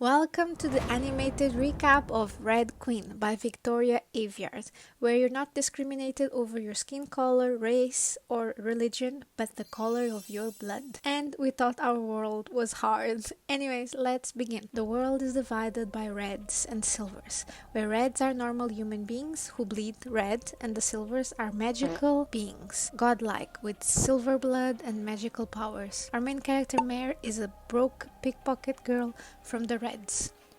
Welcome to the animated recap of Red Queen by Victoria Aveyard, where you're not discriminated over your skin color, race, or religion, but the color of your blood. And we thought our world was hard. Anyways, let's begin. The world is divided by reds and silvers, where reds are normal human beings who bleed red, and the silvers are magical beings, godlike, with silver blood and magical powers. Our main character Mare is a broke pickpocket girl from the Reds.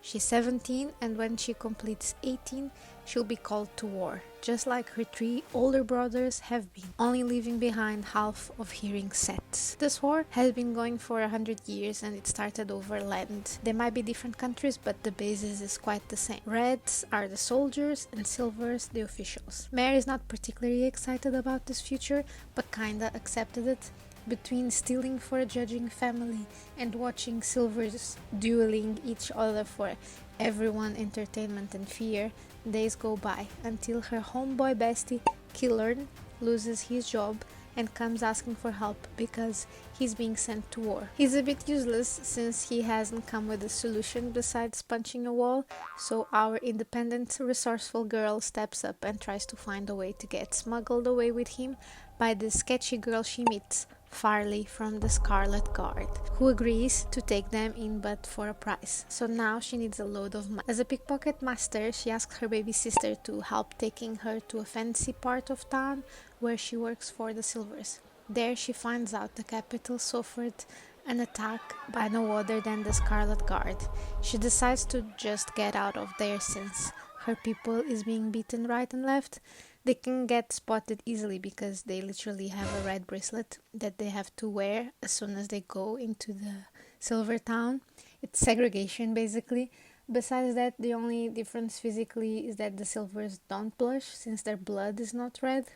She's 17, and when she completes 18, she'll be called to war, just like her three older brothers have been, only leaving behind half of hearing sets. This war has been going for 100 years and it started over land. They might be different countries, but the basis is quite the same. Reds are the soldiers and silvers the officials. Mare is not particularly excited about this future, but kinda accepted it. Between stealing for a judging family and watching silvers dueling each other for everyone entertainment and fear, days go by until her homeboy bestie Killern loses his job and comes asking for help because he's being sent to war. He's a bit useless since he hasn't come with a solution besides punching a wall, so our independent, resourceful girl steps up and tries to find a way to get smuggled away with him by the sketchy girl she meets, Farley from the Scarlet Guard, who agrees to take them in but for a price. So now she needs a load of money. As a pickpocket master, she asks her baby sister to help taking her to a fancy part of town where she works for the Silvers. There she finds out the capital suffered an attack by no other than the Scarlet Guard. She decides to just get out of there since her people is being beaten right and left. They can get spotted easily because they literally have a red bracelet that they have to wear as soon as they go into the Silver Town. It's segregation basically. Besides that, the only difference physically is that the Silvers don't blush since their blood is not red.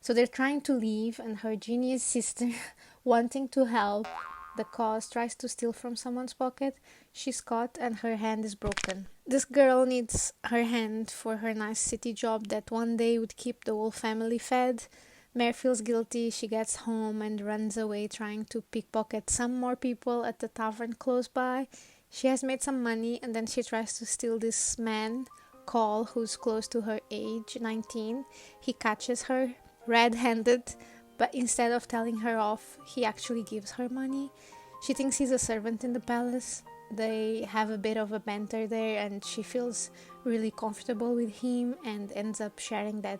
So they're trying to leave, and her genius sister, wanting to help the cause, tries to steal from someone's pocket. She's caught and her hand is broken. This girl needs her hand for her nice city job that one day would keep the whole family fed. Mare feels guilty. She gets home and runs away trying to pickpocket some more people at the tavern close by. She has made some money and then she tries to steal this man, Cole, who's close to her age, 19. He catches her red-handed, but instead of telling her off, he actually gives her money. She thinks he's a servant in the palace. They have a bit of a banter there and she feels really comfortable with him and ends up sharing that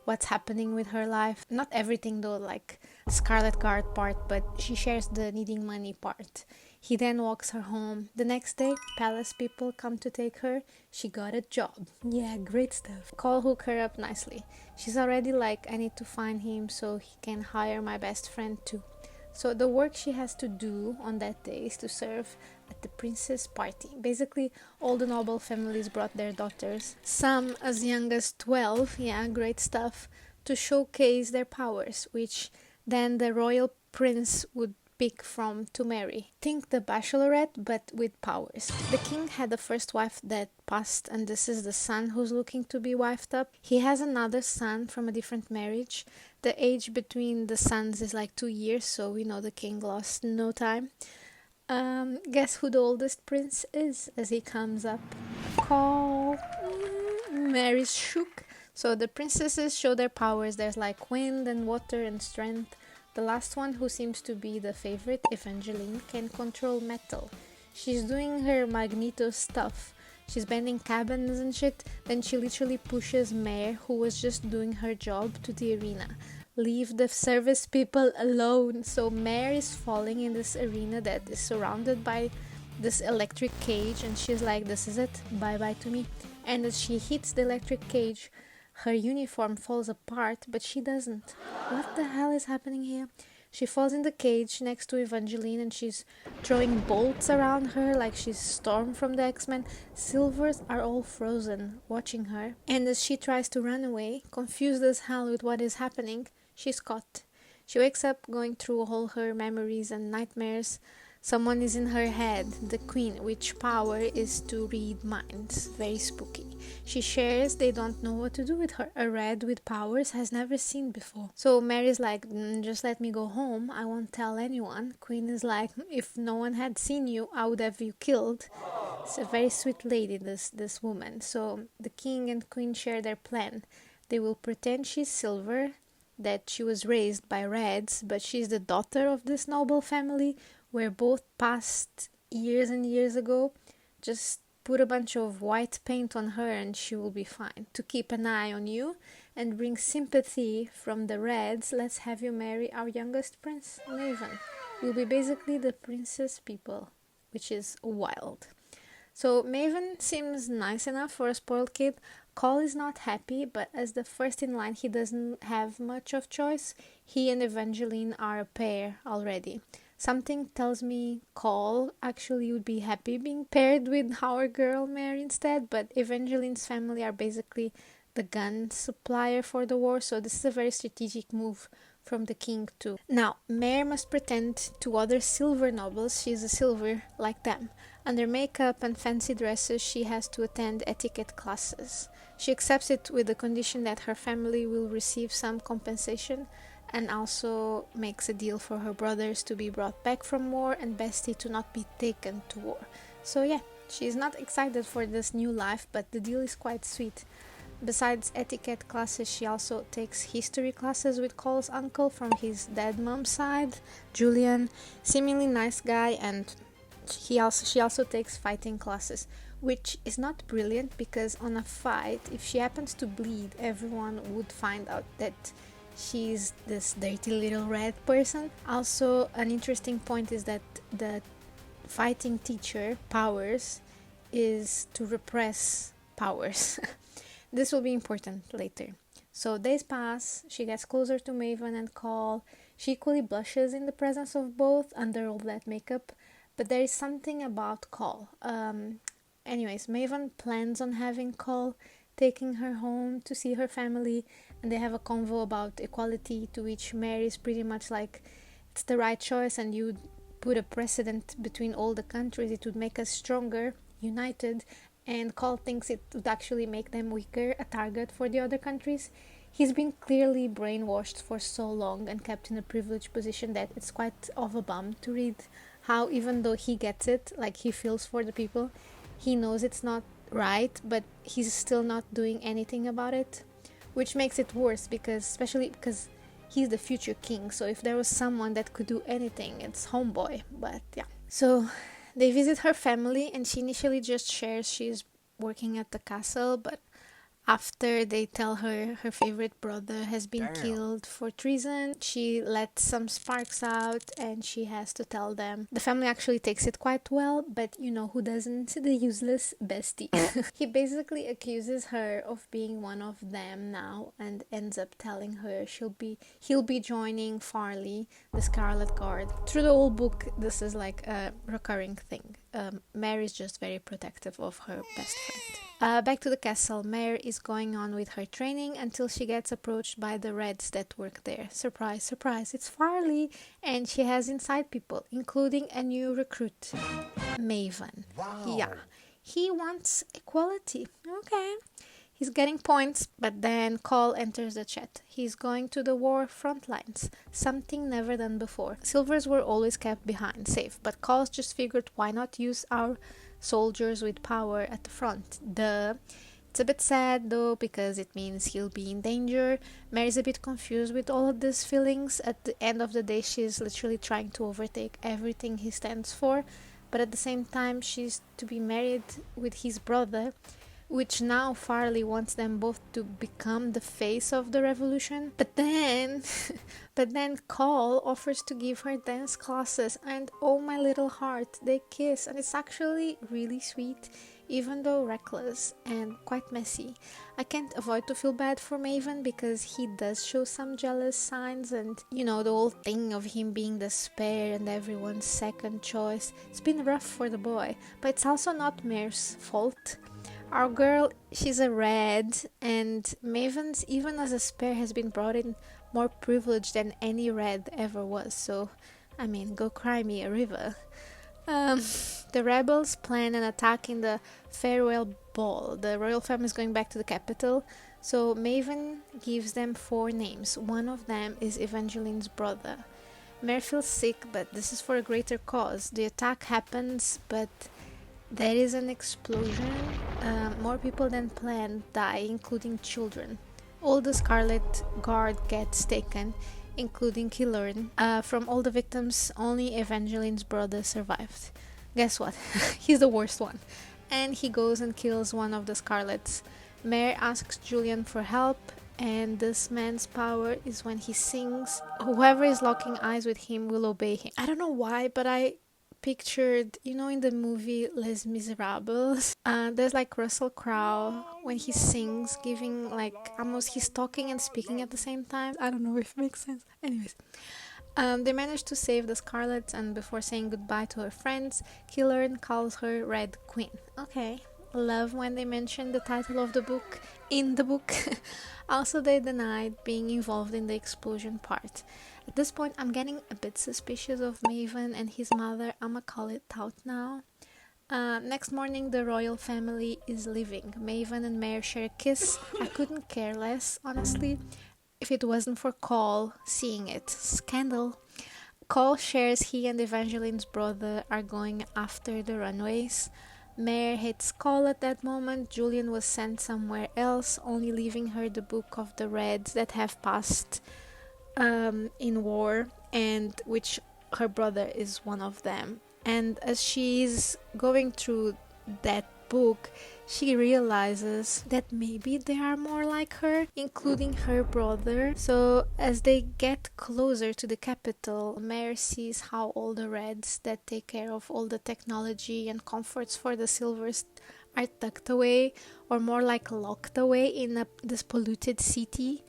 what's happening with her life. Not everything though, like Scarlet Guard part, but she shares the needing money part. He then walks her home. The next day, palace people come to take her. She got a job. Yeah, great stuff. Cole hook her up nicely. She's already like, I need to find him so he can hire my best friend too. So the work she has to do on that day is to serve at the princess party. Basically, all the noble families brought their daughters, some as young as 12, yeah, great stuff, to showcase their powers, which then the royal prince would pick from to marry. Think the bachelorette, but with powers. The king had a first wife that passed, and this is the son who's looking to be wifed up. He has another son from a different marriage. The age between the sons is like 2 years, so we know the king lost no time. Guess who the oldest prince is as he comes up? Call. Mary's shook. So the princesses show their powers. There's like wind and water and strength. The last one, who seems to be the favorite, Evangeline, can control metal. She's doing her Magneto stuff. She's bending cabins and shit. Then she literally pushes Mare, who was just doing her job, to the arena. Leave the service people alone. So Mare is falling in this arena that is surrounded by this electric cage, and she's like, this is it, bye bye to me. And as she hits the electric cage, her uniform falls apart, but she doesn't. What the hell is happening here? She falls in the cage next to Evangeline and she's throwing bolts around her like she's Storm from the X-Men. Silvers are all frozen, watching her. And as she tries to run away, confused as hell with what is happening, she's caught. She wakes up going through all her memories and nightmares. Someone is in her head, the queen, which power is to read minds. Very spooky. She shares they don't know what to do with her. A red with powers has never seen before. So Mary's like, just let me go home. I won't tell anyone. Queen is like, if no one had seen you, I would have you killed. It's a very sweet lady, this woman. So the king and queen share their plan. They will pretend she's silver, that she was raised by reds, but she's the daughter of this noble family, where both passed years and years ago. Just put a bunch of white paint on her and she will be fine. To keep an eye on you and bring sympathy from the reds, let's have you marry our youngest prince, Maven. You'll be basically the princess people, which is wild. So Maven seems nice enough for a spoiled kid. Cole is not happy, but as the first in line, he doesn't have much of choice. He and Evangeline are a pair already. Something tells me Cole actually would be happy being paired with our girl Mare instead, but Evangeline's family are basically the gun supplier for the war, so this is a very strategic move from the king too. Now, Mare must pretend to other silver nobles she's a silver like them. Under makeup and fancy dresses, she has to attend etiquette classes. She accepts it with the condition that her family will receive some compensation, and also makes a deal for her brothers to be brought back from war and Bestie to not be taken to war. So yeah, she's not excited for this new life, but the deal is quite sweet. Besides etiquette classes, she also takes history classes with Cole's uncle from his dead mom's side, Julian, seemingly nice guy, and she also takes fighting classes, which is not brilliant because on a fight, if she happens to bleed, everyone would find out that she's this dirty little red person. Also, an interesting point is that the fighting teacher, Powers, is to repress Powers. This will be important later. So days pass, she gets closer to Maven and Cole. She equally blushes in the presence of both under all that makeup, but there is something about Cole. Anyways, Maven plans on having Cole taking her home to see her family, and they have a convo about equality, to which Mary is pretty much like, it's the right choice and you put a precedent between all the countries, it would make us stronger, united, and Cole thinks it would actually make them weaker, a target for the other countries. He's been clearly brainwashed for so long and kept in a privileged position that it's quite of a bum to read how, even though he gets it, like he feels for the people, he knows it's not right, but he's still not doing anything about it, which makes it worse, because especially because he's the future king, so if there was someone that could do anything, it's Homeboy. But yeah, so they visit her family, and she initially just shares she's working at the castle, but after they tell her her favorite brother has been killed for treason, she lets some sparks out and she has to tell them. The family actually takes it quite well, but you know who doesn't? The useless Bestie. He basically accuses her of being one of them now and ends up telling her he'll be joining Farley, the Scarlet Guard. Through the whole book, this is like a recurring thing. Mare is just very protective of her best friend. Back to the castle, Mare is going on with her training until she gets approached by the Reds that work there. Surprise, surprise, it's Farley! And she has inside people, including a new recruit, Maven. Wow. Yeah, he wants equality. Okay. He's getting points, but then Cole enters the chat. He's going to the war front lines, something never done before. Silvers were always kept behind, safe, but Cole's just figured why not use our soldiers with power at the front. It's a bit sad though, because it means he'll be in danger. Mary's a bit confused with all of these feelings. At the end of the day, she's literally trying to overtake everything he stands for, but at the same time, she's to be married with his brother, which now Farley wants them both to become the face of the revolution. But then Cole offers to give her dance classes, and oh my little heart, they kiss, and it's actually really sweet, even though reckless and quite messy. I can't avoid to feel bad for Maven because he does show some jealous signs, and you know, the whole thing of him being the spare and everyone's second choice. It's been rough for the boy, but it's also not Mare's fault. Our girl, she's a red, and Maven's, even as a spare, has been brought in more privileged than any red ever was, so, I mean, go cry me a river. The rebels plan an attack in the farewell ball. The royal family is going back to the capital, so Maven gives them 4 names. One of them is Evangeline's brother. Mare feels sick, but this is for a greater cause. The attack happens, but There is an explosion. More people than planned die, including children. All the Scarlet Guard gets taken, including Killorn. From all the victims, only Evangeline's brother survived. Guess what? He's the worst one. And he goes and kills one of the Scarlets. Mare asks Julian for help, and this man's power is when he sings. Whoever is locking eyes with him will obey him. I don't know why, but I pictured, in the movie Les Miserables, there's like Russell Crowe when he sings, giving like almost he's talking and speaking at the same time. I don't know if it makes sense. Anyways, they manage to save the Scarlet, and before saying goodbye to her friends, Killorn calls her Red Queen. Okay, love when they mention the title of the book in the book. Also, they denied being involved in the explosion part. At this point, I'm getting a bit suspicious of Maven and his mother. I'ma call it out now. Next morning, the royal family is leaving. Maven and Mare share a kiss. I couldn't care less, honestly, if it wasn't for Cole seeing it. Scandal. Cole shares he and Evangeline's brother are going after the runaways. Mare hates Cole at that moment. Julian was sent somewhere else, only leaving her the book of the Reds that have passed in war, and which her brother is one of them. And as she's going through that book, she realizes that maybe they are more like her, including her brother. So as they get closer to the capital, Mare sees how all the Reds that take care of all the technology and comforts for the Silvers are tucked away, or more like locked away in this polluted city.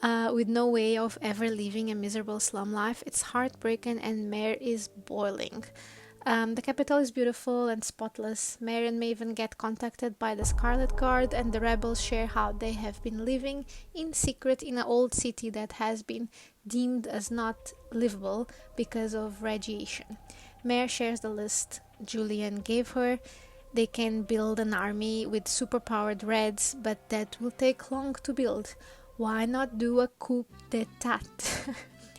With no way of ever living a miserable slum life. It's heartbreaking, and Mare is boiling. The capital is beautiful and spotless. Mare and Maven get contacted by the Scarlet Guard, and the rebels share how they have been living in secret in an old city that has been deemed as not livable because of radiation. Mare shares the list Julian gave her. They can build an army with superpowered Reds, but that will take long to build. Why not do a coup d'etat?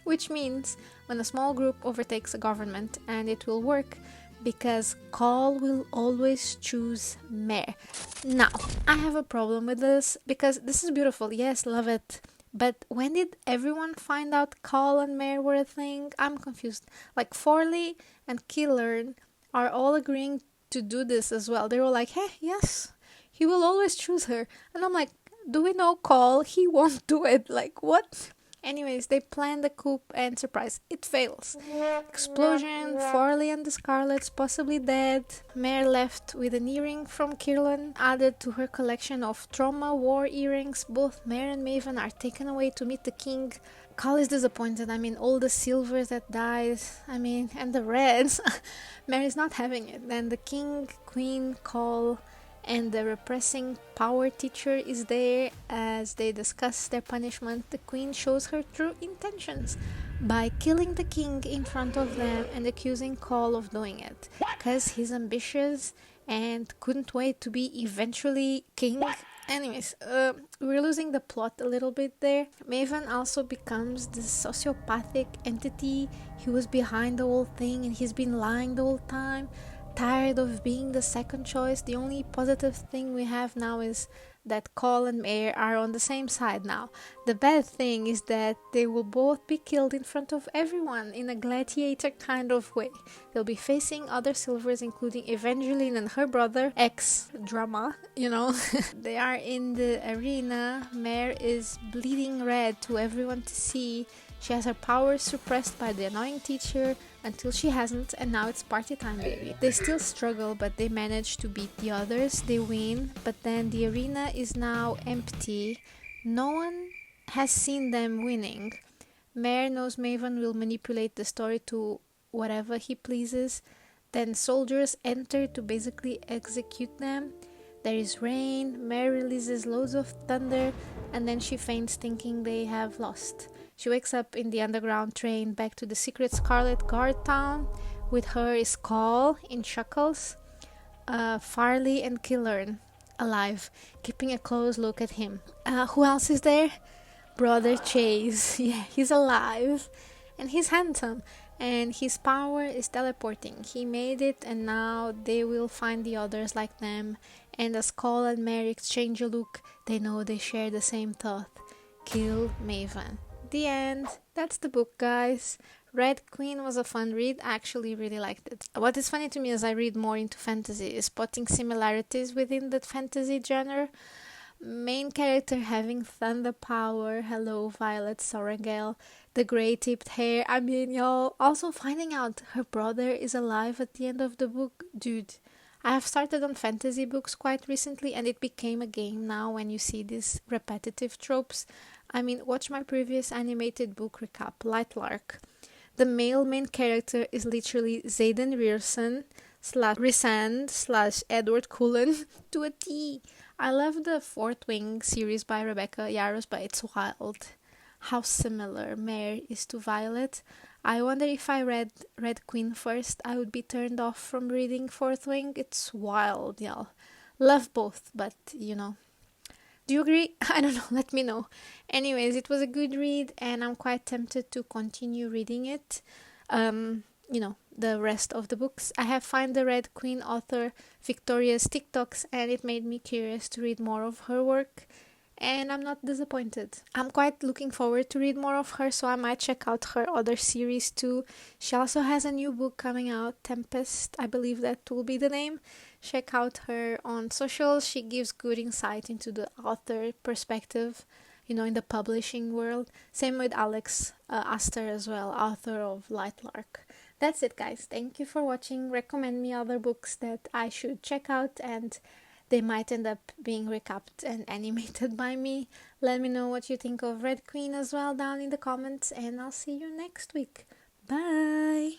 Which means when a small group overtakes a government, and it will work because Cole will always choose Mare. Now, I have a problem with this because this is beautiful. Yes, love it. But when did everyone find out Cole and Mare were a thing? I'm confused. Like Forley and Killorn are all agreeing to do this as well. They were like, hey, yes, he will always choose her. And I'm like, do we know Cole? He won't do it. Like, what? Anyways, they plan the coup, and surprise, it fails. Explosion, Forley and the Scarlets possibly dead. Mare left with an earring from Killorn added to her collection of trauma war earrings. Both Mare and Maven are taken away to meet the king. Cole is disappointed. All the Silvers that died, and the Reds. Mare is not having it. Then the king, queen, Cole, and the repressing power teacher is there. As they discuss their punishment, the queen shows her true intentions by killing the king in front of them and accusing Cole of doing it because he's ambitious and couldn't wait to be eventually king. Anyways, we're losing the plot a little bit there. Maven also becomes this sociopathic entity. He was behind the whole thing and he's been lying the whole time. Tired of being the second choice. The only positive thing we have now is that Cole and Mare are on the same side now. The bad thing is that they will both be killed in front of everyone in a gladiator kind of way. They'll be facing other Silvers, including Evangeline and her brother. Drama. They are in the arena. Mare is bleeding red to everyone to see. She has her powers suppressed by the annoying teacher until she hasn't, and now it's party time, baby. They still struggle, but they manage to beat the others. They win, but then the arena is now empty. No one has seen them winning. Mare knows Maven will manipulate the story to whatever he pleases. Then soldiers enter to basically execute them. There is rain. Mare releases loads of thunder, and then she faints thinking they have lost. She wakes up in the underground train back to the secret Scarlet Guard town. With her is Cole in shackles, Farley and Killorn alive, keeping a close look at him. Who else is there? Brother Chase. Yeah, he's alive. And he's handsome. and his power is teleporting. He made it, and now they will find the others like them. And as Cole and Mare exchange a look, they know they share the same thought: kill Maven. The end. That's the book, guys. Red Queen was a fun read. I actually really liked it. What is funny to me as I read more into fantasy is spotting similarities within the fantasy genre. Main character having thunder power, hello Violet Sorrengail, the grey tipped hair, I mean y'all, also finding out her brother is alive at the end of the book, dude. I have started on fantasy books quite recently and it became a game now when you see these repetitive tropes. I mean, watch my previous animated book recap, Lightlark. The male main character is literally Zayden Rierson slash Rysand slash Edward Cullen to a T. I love the Fourth Wing series by Rebecca Yarros, but it's wild how similar Mare is to Violet. I wonder if I read Red Queen first, I would be turned off from reading Fourth Wing. It's wild, y'all. Love both, but you know. Do you agree? I don't know, let me know. Anyways, it was a good read and I'm quite tempted to continue reading it. The rest of the books. I have found the Red Queen author Victoria's TikToks and it made me curious to read more of her work. And I'm not disappointed. I'm quite looking forward to read more of her, so I might check out her other series too. She also has a new book coming out, Tempest, I believe that will be the name. Check out her on social. She gives good insight into the author perspective, in the publishing world. Same with Alex Aster as well, author of Lightlark. That's it, guys. Thank you for watching. Recommend me other books that I should check out, and they might end up being recapped and animated by me. Let me know what you think of Red Queen as well down in the comments, and I'll see you next week. Bye!